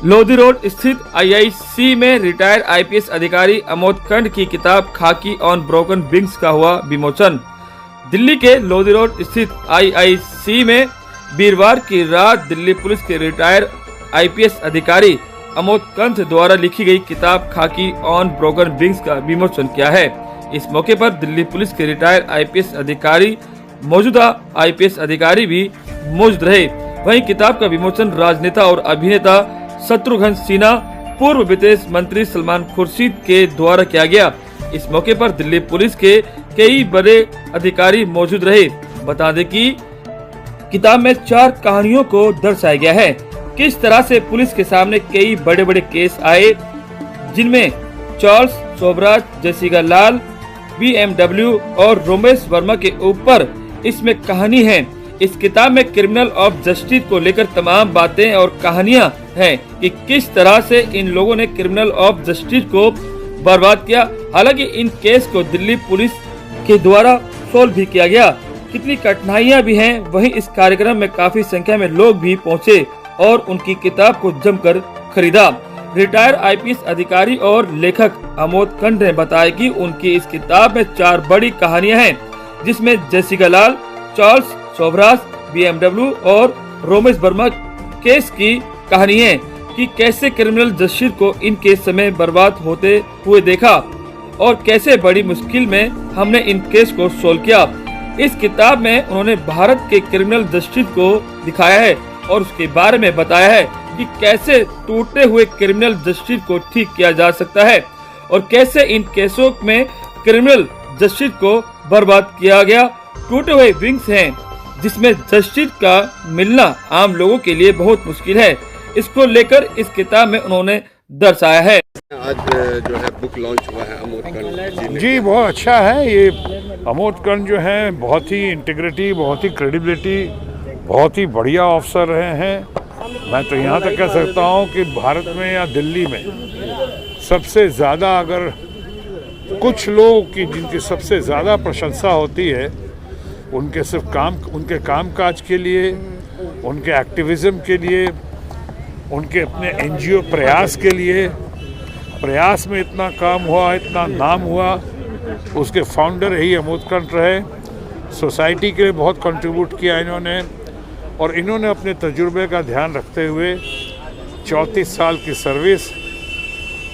Lodhi road स्थित IIC में retired IPS अधिकारी अमोद कंड की किताब खाकी ऑन ब्रोकन विंग्स का हुआ विमोचन। दिल्ली के लोधी रोड स्थित आईआईसी में वीरवार की रात दिल्ली पुलिस के रिटायर्ड आईपीएस अधिकारी अमोद कंड द्वारा लिखी गई किताब खाकी ऑन ब्रोकन विंग्स का विमोचन किया है। इस मौके पर दिल्ली पुलिस के रिटायर्ड आईपीएस अधिकारी, मौजूदा आईपीएस अधिकारी भी मौजूद रहे। वहीं किताब का विमोचन राजनेता और अभिनेता शत्रुघ्न सिन्हा, पूर्व विदेश मंत्री सलमान खुर्शीद के द्वारा किया गया। इस मौके पर दिल्ली पुलिस के कई बड़े अधिकारी मौजूद रहे। बता दें कि किताब में 4 कहानियों को दर्शाया गया है। किस तरह से पुलिस के सामने कई बड़े बड़े केस आए, जिनमें चार्ल्स शोभराज, जेसिका लाल, BMW और रोमेश वर्मा के ऊपर इसमें कहानी है। इस किताब में क्रिमिनल ऑफ जस्टिस को लेकर तमाम बातें और कहानियां हैं कि किस तरह से इन लोगों ने क्रिमिनल ऑफ जस्टिस को बर्बाद किया। हालांकि इन केस को दिल्ली पुलिस के द्वारा सोल्व भी किया गया। कितनी कठिनाइयां भी हैं। वहीं इस कार्यक्रम में काफी संख्या में लोग भी पहुंचे और उनकी किताब को जमकर खरीदा। रिटायर्ड आईपीएस अधिकारी और लेखक अमोद कंड ने बताया कि उनकी इस किताब में 4 बड़ी कहानियां हैं, जिसमें जेसिका लाल, चार्ल्स शोभराज, BMW और रोमेश वर्मा केस की कहानी है कि कैसे क्रिमिनल जस्टिस को इनके समय बर्बाद होते हुए देखा और कैसे बड़ी मुश्किल में हमने इन केस को सोल्व किया। इस किताब में उन्होंने भारत के क्रिमिनल जस्टिस को दिखाया है और उसके बारे में बताया है कि कैसे टूटे हुए क्रिमिनल जस्टिस को ठीक किया जा सकता है और कैसे इन केसों में क्रिमिनल जस्टिस को बर्बाद किया गया। टूटे हुए विंग्स हैं, जिसमें जस्टिस का मिलना आम लोगों के लिए बहुत मुश्किल है। इसको लेकर इस किताब में उन्होंने दर्शाया है। आज जो है बुक लॉन्च हुआ है अमोद कंड जी, बहुत अच्छा है। ये अमोद कंड जो है बहुत ही इंटीग्रिटी, बहुत ही क्रेडिबिलिटी, बहुत ही बढ़िया ऑफिसर रहे हैं। मैं तो यहाँ तक कह सकता हूँ कि भारत में या दिल्ली में सबसे ज़्यादा, अगर कुछ लोग की जिनकी सबसे ज़्यादा प्रशंसा होती है, उनके सिर्फ उनके कामकाज के लिए, उनके एक्टिविज़म के लिए, उनके अपने एनजीओ प्रयास के लिए, प्रयास में इतना काम हुआ, इतना नाम हुआ, उसके फाउंडर ही अमोद कंड रहे। सोसाइटी के लिए बहुत कंट्रीब्यूट किया इन्होंने और इन्होंने अपने तजुर्बे का ध्यान रखते हुए 34 साल की सर्विस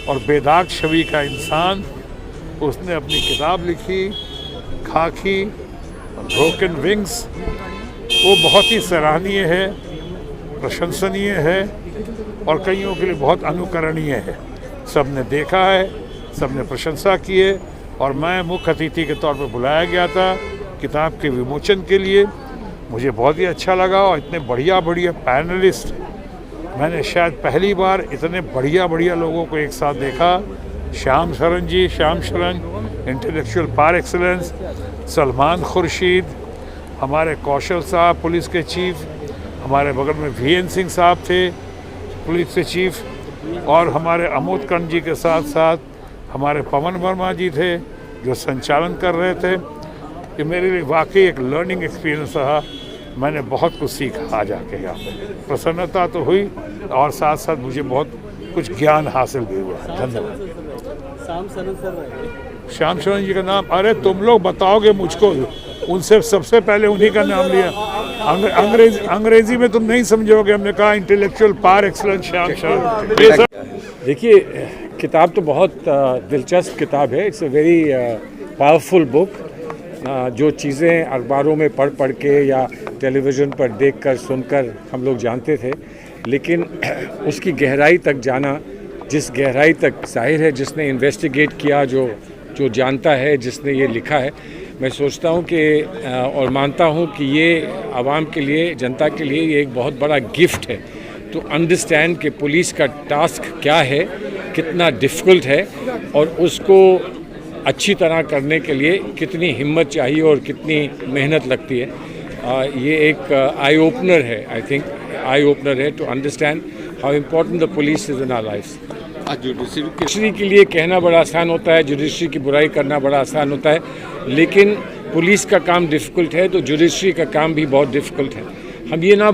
और बेदाग छवि का इंसान, उसने अपनी किताब लिखी खाकी ब्रोकन विंग्स। वो बहुत ही सराहनीय है, प्रशंसनीय है और कईयों के लिए बहुत अनुकरणीय है। सबने देखा है, सबने प्रशंसा की है और मैं मुख्य अतिथि के तौर पर बुलाया गया था किताब के विमोचन के लिए। मुझे बहुत ही अच्छा लगा और इतने बढ़िया पैनलिस्ट, मैंने शायद पहली बार इतने बढ़िया लोगों को एक साथ देखा। Shyam Sharan intellectual par excellence, Salman Khurshid, हमारे कौशल साहब पुलिस के चीफ, हमारे बगल में VN सिंह साहब थे पुलिस के चीफ, और हमारे अमोद कंड जी के साथ साथ हमारे पवन वर्मा जी थे जो संचालन कर रहे थे। ये मेरे लिए वाकई एक लर्निंग एक्सपीरियंस रहा। मैंने बहुत कुछ सीखा आ जाके यहाँ पे। प्रसन्नता तो हुई और साथ साथ मुझे बहुत कुछ ज्ञान हासिल भी हुआ। धन्यवाद। श्याम शरण जी का नाम, अरे तुम लोग बताओगे मुझको, उनसे सबसे पहले उन्हीं का नाम लिया। अंग्रेजी में तुम नहीं समझोगे। हमने कहा इंटेलेक्चुअल पार एक्सीलेंस श्याम शरण। देखिए, किताब तो बहुत दिलचस्प किताब है। It's a very powerful book. जो चीज़ें अखबारों में पढ़ के या टेलीविज़न पर देखकर सुनकर हम लोग जानते थे, लेकिन उसकी गहराई तक जाना, जिस गहराई तक जाहिर है जिसने इन्वेस्टिगेट किया, जो जानता है, जिसने ये लिखा है, मैं सोचता हूँ कि और मानता हूँ कि ये आवाम के लिए, जनता के लिए ये एक बहुत बड़ा गिफ्ट है टू अंडरस्टैंड कि पुलिस का टास्क क्या है, कितना डिफ़िकल्ट है और उसको अच्छी तरह करने के लिए कितनी हिम्मत चाहिए और कितनी मेहनत लगती है। ये एक आई ओपनर है, आई थिंक आई ओपनर है to understand how important the police is in our life. Judiciary के लिए कहना बड़ा आसान होता है, जुडिशरी की बुराई करना बड़ा आसान होता है, लेकिन पुलिस का काम डिफ़िकल्ट है तो जुडिशरी का काम भी बहुत डिफ़िकल्ट है। हम ये ना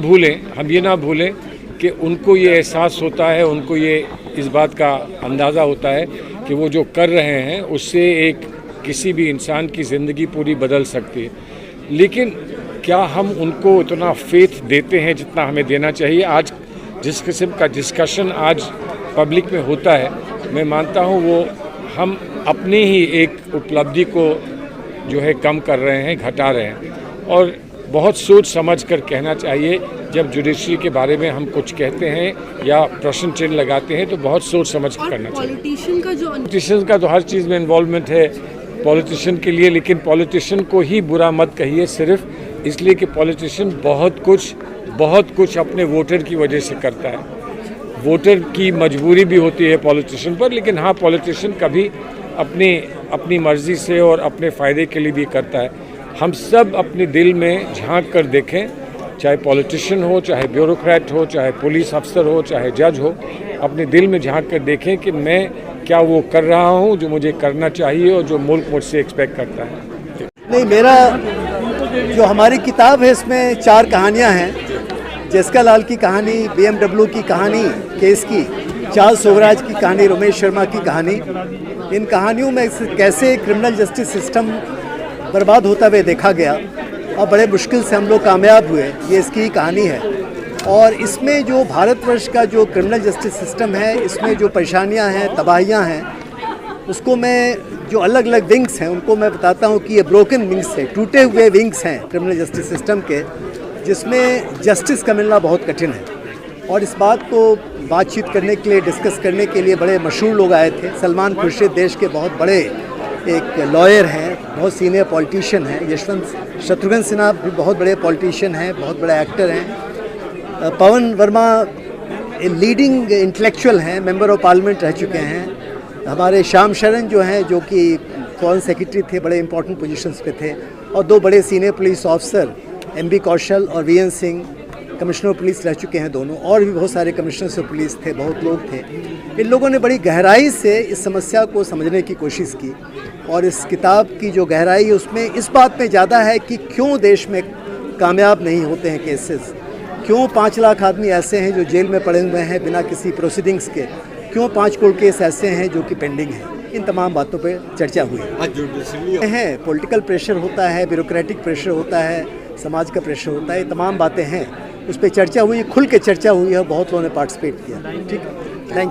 भूलें कि उनको ये एहसास होता है, उनको ये इस बात का अंदाज़ा होता है कि वो जो कर रहे हैं उससे एक किसी भी इंसान की ज़िंदगी पूरी बदल सकती है। लेकिन क्या हम उनको इतना फेथ देते हैं जितना हमें देना चाहिए? आज जिस किस्म का डिस्कशन आज पब्लिक में होता है, मैं मानता हूँ वो हम अपनी ही एक उपलब्धि को जो है कम कर रहे हैं, घटा रहे हैं। और बहुत सोच समझ कर कहना चाहिए। जब जुडिशरी के बारे में हम कुछ कहते हैं या प्रश्न चिन्ह लगाते हैं तो बहुत सोच समझ कर करना चाहिए। पॉलिटिशियन का तो हर चीज़ में इन्वॉल्वमेंट है पॉलिटिशियन के लिए, लेकिन पॉलिटिशियन को ही बुरा मत कहिए सिर्फ इसलिए कि पॉलिटिशियन बहुत कुछ अपने वोटर की वजह से करता है। वोटर की मजबूरी भी होती है पॉलिटिशियन पर, लेकिन हाँ, पॉलिटिशियन कभी अपनी मर्ज़ी से और अपने फ़ायदे के लिए भी करता है। हम सब अपने दिल में झांक कर देखें, चाहे पॉलिटिशियन हो, चाहे ब्यूरोक्रेट हो, चाहे पुलिस अफसर हो, चाहे जज हो, अपने दिल में झांक कर देखें कि मैं क्या वो कर रहा हूँ जो मुझे करना चाहिए और जो मुल्क मुझसे एक्सपेक्ट करता है। नहीं, मेरा जो हमारी किताब है इसमें 4 कहानियाँ हैं। जेसिका लाल की कहानी, BMW की कहानी केस की, चार्ल्स सोवराज की कहानी, रमेश शर्मा की कहानी। इन कहानियों में कैसे क्रिमिनल जस्टिस सिस्टम बर्बाद होता हुआ देखा गया और बड़े मुश्किल से हम लोग कामयाब हुए, ये इसकी ही कहानी है। और इसमें जो भारतवर्ष का जो क्रिमिनल जस्टिस सिस्टम है, इसमें जो परेशानियां हैं, तबाहियां हैं, उसको मैं जो अलग अलग विंग्स हैं उनको मैं बताता हूं कि ये ब्रोकन विंग्स है, टूटे हुए विंग्स हैं क्रिमिनल जस्टिस सिस्टम के, जिसमें जस्टिस का मिलना बहुत कठिन है। और इस बात को बातचीत करने के लिए, डिस्कस करने के लिए बड़े मशहूर लोग आए थे। सलमान खुर्शीद देश के बहुत बड़े एक लॉयर हैं, बहुत सीनियर पॉलिटिशियन हैं। यशवंत शत्रुघ्न सिन्हा भी बहुत बड़े पॉलिटिशियन हैं, बहुत बड़े एक्टर हैं। पवन वर्मा लीडिंग इंटेलेक्चुअल हैं, मेंबर ऑफ पार्लियामेंट रह चुके हैं। हमारे श्याम शरण जो हैं, जो कि फॉरेन सेक्रेटरी थे, बड़े इंपॉर्टेंट पोजीशंस पे थे। और 2 बड़े सीनियर पुलिस ऑफिसर MB कौशल और VN Singh, commissioner of police रह चुके हैं दोनों। और भी बहुत सारे कमिश्नर्स ऑफ पुलिस थे, बहुत लोग थे। इन लोगों ने बड़ी गहराई से इस समस्या को समझने की कोशिश की। और इस किताब की जो गहराई है उसमें इस बात में ज़्यादा है कि क्यों देश में कामयाब नहीं होते हैं केसेस, क्यों 5 लाख आदमी ऐसे हैं जो जेल में पड़े हुए हैं बिना किसी प्रोसीडिंग्स के, क्यों 5 करोड़ केस ऐसे हैं जो कि पेंडिंग हैं। इन तमाम बातों पे चर्चा हुई है। पॉलिटिकल प्रेशर होता है, ब्यूरोक्रेटिक प्रेशर होता है, समाज का प्रेशर होता है, ये तमाम बातें हैं। उस पर चर्चा हुई, खुल के चर्चा हुई है, बहुत लोगों ने पार्टिसिपेट किया। ठीक है।